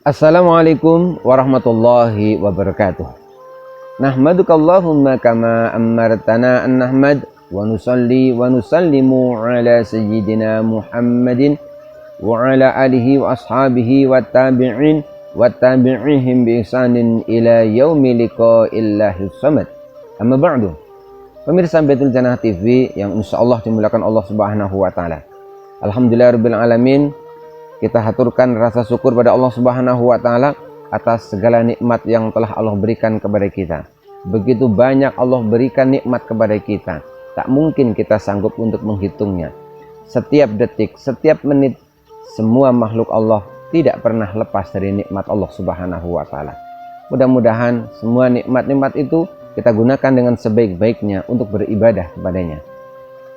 Assalamualaikum warahmatullahi wabarakatuh. Nahmaduka Allahumma kama amartana an nahmad wa nusalli wa nusallimu ala sayyidina Muhammadin wa ala alihi wa ashabihi wa tabi'in wa tabi'ihim bi ihsanin ila yaumi liqa'illahis samad. Amma ba'du. Pemirsa Baitul Jannah TV yang insyaallah dimuliakan Allah Subhanahu wa taala. Alhamdulillahirabbil alamin. Kita haturkan rasa syukur pada Allah Subhanahu wa taala atas segala nikmat yang telah Allah berikan kepada kita. Begitu banyak Allah berikan nikmat kepada kita, tak mungkin kita sanggup untuk menghitungnya. Setiap detik, setiap menit, semua makhluk Allah tidak pernah lepas dari nikmat Allah Subhanahu wa taala. Mudah-mudahan semua nikmat-nikmat itu kita gunakan dengan sebaik-baiknya untuk beribadah kepadanya.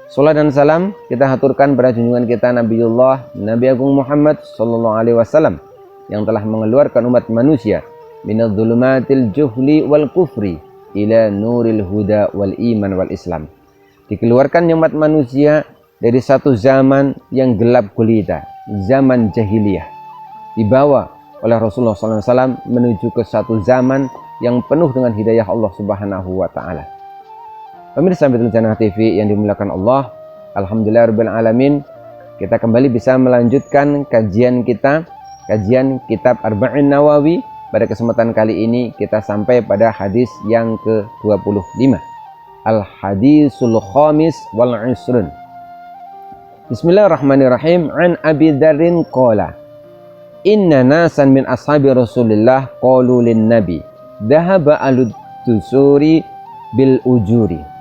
Salat dan salam kita haturkan pada junjungan kita Nabiullah Nabi Agung Muhammad sallallahu alaihi wasallam yang telah mengeluarkan umat manusia minadz dzulumatil juhli wal kufri ila nuril huda wal iman wal islam. Dikeluarkan umat manusia dari satu zaman yang gelap gulita, zaman jahiliyah, dibawa oleh Rasulullah sallallahu alaihi wasallam menuju ke satu zaman yang penuh dengan hidayah Allah Subhanahu wa taala. Pemirsa Baitul Jannah TV yang dimuliakan Allah, alhamdulillahirabbil alamin, kita kembali bisa melanjutkan kajian kita, kajian kitab Arba'in Nawawi. Pada kesempatan kali ini kita sampai pada hadis yang ke-25. Al-hadisul khamis wal isrun. Bismillahirrahmanirrahim. An Abi Dzarrin qala, inna nasan min ashabi Rasulillah qalu lin nabi dhahaba alud-dusuri bil ujuri.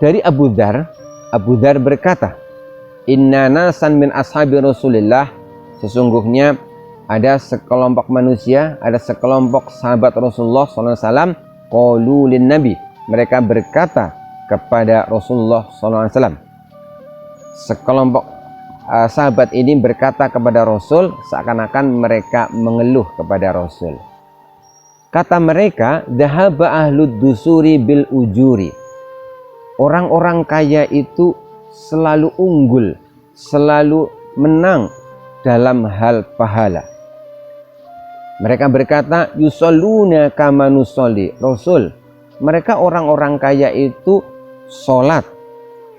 Dari Abu Dzar berkata, inna nasan min ashabi Rasulillah, sesungguhnya ada sekelompok manusia, ada sekelompok sahabat Rasulullah SAW, qalu lin nabi, mereka berkata kepada Rasulullah SAW. Sekelompok sahabat ini berkata kepada Rasul seakan-akan mereka mengeluh kepada Rasul. Kata mereka, dhahaba ahlud dusuri bil ujuri. Orang-orang kaya itu selalu unggul, selalu menang dalam hal pahala. Mereka berkata, yusalluna kama nusolli. Rasul, mereka orang-orang kaya itu sholat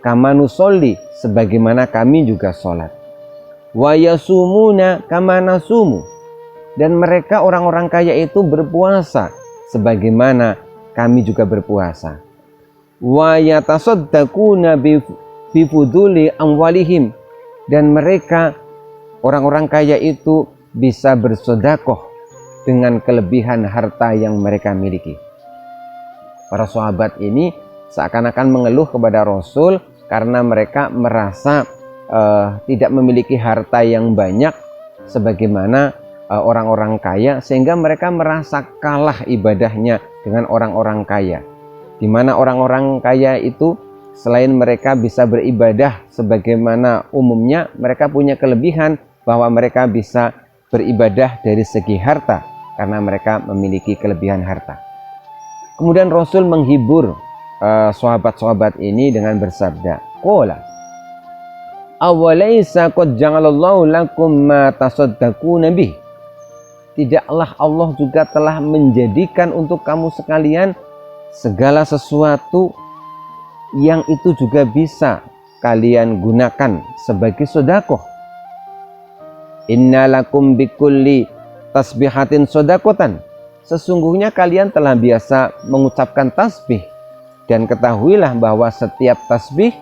kama nusolli, sebagaimana kami juga sholat. Wa yasumuna kama nasumu. Dan mereka orang-orang kaya itu berpuasa sebagaimana kami juga berpuasa. Wa yatasaddaquna bi fuduli amwalihim, dan mereka orang-orang kaya itu bisa bersedekah dengan kelebihan harta yang mereka miliki. Para sahabat ini seakan-akan mengeluh kepada Rasul karena mereka merasa tidak memiliki harta yang banyak sebagaimana orang-orang kaya, sehingga mereka merasa kalah ibadahnya dengan orang-orang kaya. Di mana orang-orang kaya itu selain mereka bisa beribadah sebagaimana umumnya, mereka punya kelebihan bahwa mereka bisa beribadah dari segi harta karena mereka memiliki kelebihan harta. Kemudian Rasul menghibur sahabat-sahabat ini dengan bersabda, qala awalaysa qad ja'alallahu lakum ma tasaddaquna bih. Tidaklah Allah juga telah menjadikan untuk kamu sekalian segala sesuatu yang itu juga bisa kalian gunakan sebagai sedekah. Inna lakum bikulli tasbihatin sedaqatan. Sesungguhnya kalian telah biasa mengucapkan tasbih, dan ketahuilah bahwa setiap tasbih,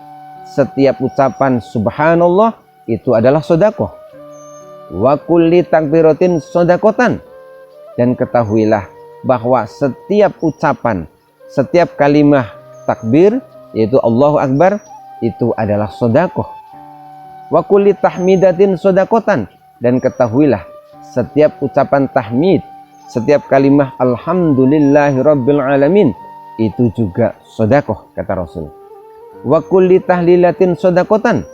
setiap ucapan subhanallah itu adalah sedekah. Wa kulli takbiratin sedaqatan. Dan ketahuilah bahwa setiap ucapan, setiap kalimah takbir, yaitu Allahu Akbar, itu adalah sedekah. Wa kulli tahmidatin sedaqatan. Dan ketahuilah setiap ucapan tahmid, setiap kalimah alhamdulillahirabbil alamin, itu juga sedekah, kata Rasul. Wa kulli tahlilatin sedaqatan.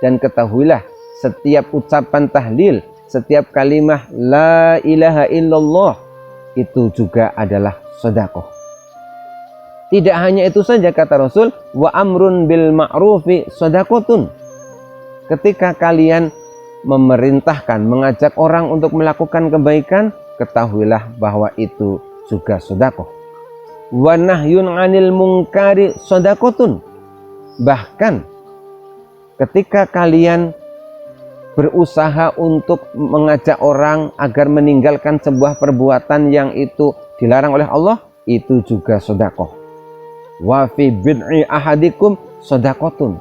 Dan ketahuilah setiap ucapan tahlil, setiap kalimah la ilaha illallah, itu juga adalah sedekah. Tidak hanya itu saja, kata Rasul, wa amrun bil ma'rufi shadaqatun. Ketika kalian memerintahkan, mengajak orang untuk melakukan kebaikan, ketahuilah bahwa itu juga sedekah. Wa nahyun 'anil munkari shadaqatun. Bahkan ketika kalian berusaha untuk mengajak orang agar meninggalkan sebuah perbuatan yang itu dilarang oleh Allah, itu juga sedekah. Wa fi bid'i ahadikum shadaqatun.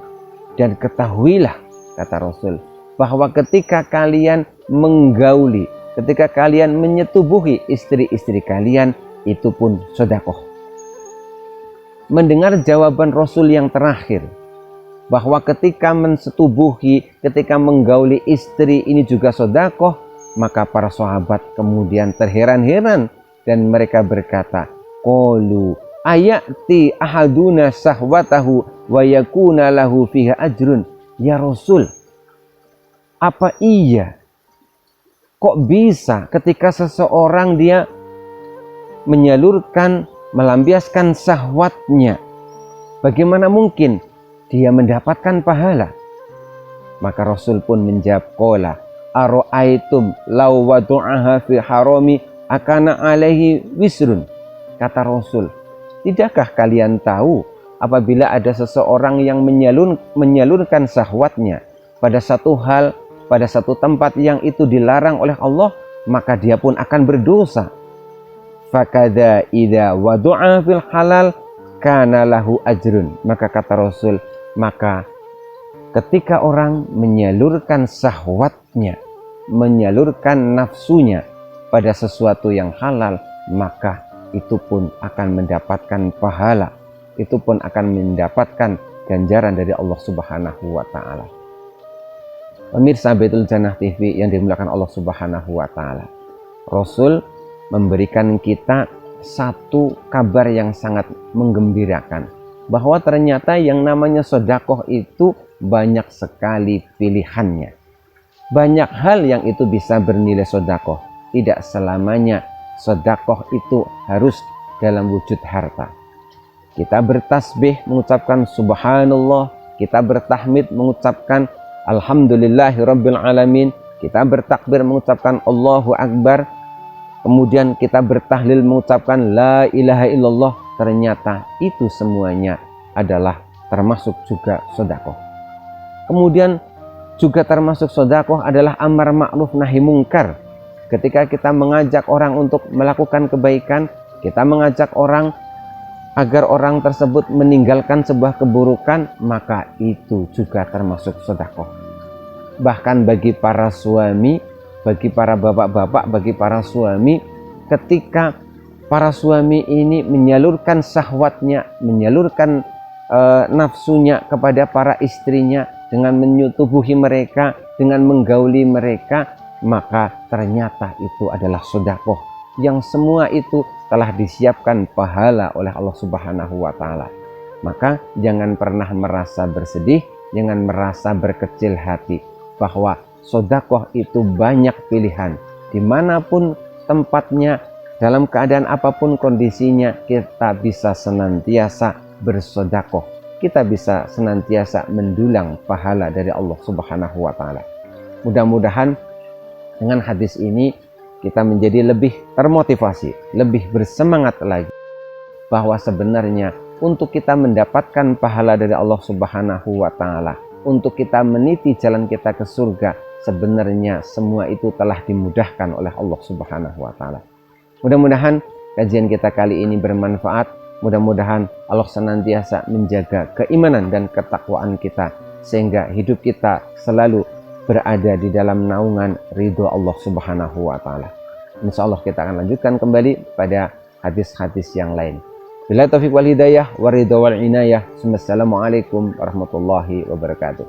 Dan ketahuilah, kata Rasul, bahwa ketika kalian menggauli, ketika kalian menyetubuhi istri-istri kalian, itu pun sedekah. Mendengar jawaban Rasul yang terakhir, bahwa ketika mensetubuhi, ketika menggauli istri ini juga sedekah, maka para sahabat kemudian terheran-heran dan mereka berkata, qalu ayati ahaduna sahwatahu wa yakuna lahu fiha ajrun. Ya Rasul, apa iya kok bisa ketika seseorang dia menyalurkan, melampiaskan syahwatnya, bagaimana mungkin dia mendapatkan pahala? Maka Rasul pun menjawab, qala ara'aitum law wadu'aha fi harami akana alaihi wisrun. Kata Rasul, tidakkah kalian tahu apabila ada seseorang yang menyalurkan syahwatnya pada satu hal, pada satu tempat yang itu dilarang oleh Allah, maka dia pun akan berdosa. Fakada idza wadu'a fil halal kana lahu ajrun. Maka kata Rasul, maka ketika orang menyalurkan syahwatnya, menyalurkan nafsunya pada sesuatu yang halal, maka itu pun akan mendapatkan pahala, itu pun akan mendapatkan ganjaran dari Allah Subhanahu wa taala. Pemirsa Baitul Jannah TV yang dimuliakan Allah Subhanahu wa taala, Rasul memberikan kita satu kabar yang sangat menggembirakan, bahwa ternyata yang namanya sedekah itu banyak sekali pilihannya. Banyak hal yang itu bisa bernilai sedekah. Tidak selamanya sedekah itu harus dalam wujud harta. Kita bertasbih mengucapkan subhanallah, kita bertahmid mengucapkan alhamdulillahirabbil alamin, kita bertakbir mengucapkan Allahu akbar, kemudian kita bertahlil mengucapkan la ilaha illallah. Ternyata itu semuanya adalah termasuk juga sedekah. Kemudian juga termasuk sedekah adalah amar ma'ruf nahi mungkar. Ketika kita mengajak orang untuk melakukan kebaikan, kita mengajak orang agar orang tersebut meninggalkan sebuah keburukan, maka itu juga termasuk sedekah. Bahkan bagi para suami, bagi para bapak-bapak, bagi para suami, ketika para suami ini menyalurkan syahwatnya, menyalurkan nafsunya kepada para istrinya dengan menyetubuhi mereka, dengan menggauli mereka, maka ternyata itu adalah sedekah yang semua itu telah disiapkan pahala oleh Allah Subhanahu wa taala. Maka jangan pernah merasa bersedih, jangan merasa berkecil hati, bahwa sedekah itu banyak pilihan. Dimanapun tempatnya, dalam keadaan apapun kondisinya, kita bisa senantiasa bersedekah. Kita bisa senantiasa mendulang pahala dari Allah Subhanahu wa taala. Mudah-mudahan dengan hadis ini kita menjadi lebih termotivasi, lebih bersemangat lagi, bahwa sebenarnya untuk kita mendapatkan pahala dari Allah Subhanahu wa taala, untuk kita meniti jalan kita ke surga, sebenarnya semua itu telah dimudahkan oleh Allah Subhanahu wa taala. Mudah-mudahan kajian kita kali ini bermanfaat. Mudah-mudahan Allah senantiasa menjaga keimanan dan ketakwaan kita, sehingga hidup kita selalu berada di dalam naungan ridho Allah Subhanahu wa taala. Insya Allah kita akan lanjutkan kembali pada hadis-hadis yang lain. Billahi taufiq wal hidayah wa ridho wal inayah. Wassalamualaikum warahmatullahi wabarakatuh.